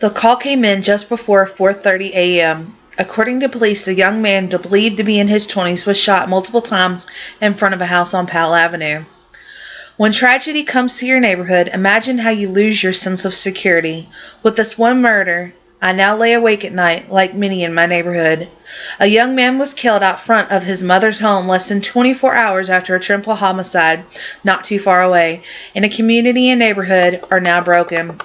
The call came in just before 4:30 a.m. According to police, a young man believed to be in his 20s was shot multiple times in front of a house on Powell Avenue. When tragedy comes to your neighborhood, imagine how you lose your sense of security. With this one murder, I now lay awake at night, like many in my neighborhood. A young man was killed out front of his mother's home less than 24 hours after a triple homicide not too far away, and a community and neighborhood are now broken.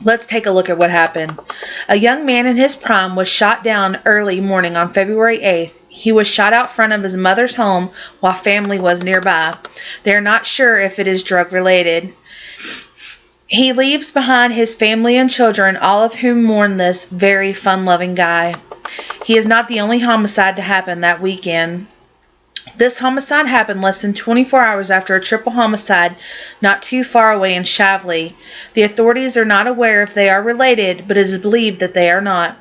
Let's take a look at what happened. A young man in his prime was shot down early morning on February 8th. He was shot out front of his mother's home while family was nearby. They are not sure if it is drug related. He leaves behind his family and children, all of whom mourn this very fun-loving guy. He is not the only homicide to happen that weekend. This homicide happened less than 24 hours after a triple homicide not too far away in Shavli. The authorities are not aware if they are related, but it is believed that they are not.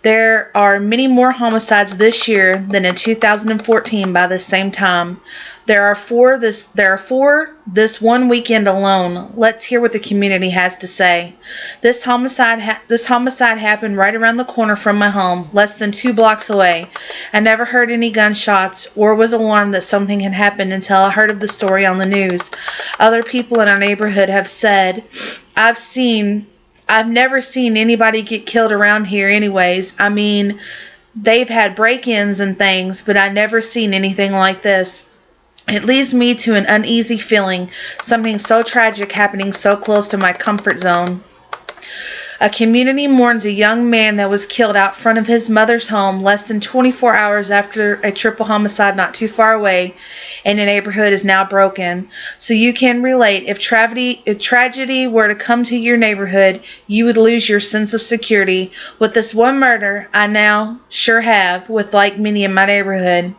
There are many more homicides this year than in 2014 by this same time. There are four this one weekend alone. Let's hear what the community has to say. This homicide happened right around the corner from my home, less than 2 blocks away. I never heard any gunshots or was alarmed that something had happened until I heard of the story on the news. Other people in our neighborhood have said, I've never seen anybody get killed around here anyways. I mean, they've had break-ins and things, but I never seen anything like this. It leaves me to an uneasy feeling, something so tragic happening so close to my comfort zone. A community mourns a young man that was killed out front of his mother's home less than 24 hours after a triple homicide not too far away, and the neighborhood is now broken. So you can relate. If tragedy were to come to your neighborhood, you would lose your sense of security. With this one murder, I now sure have, with like many in my neighborhood.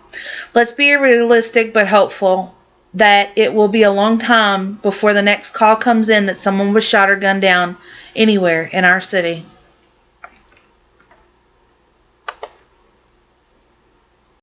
Let's be realistic but hopeful that it will be a long time before the next call comes in that someone was shot or gunned down anywhere in our city.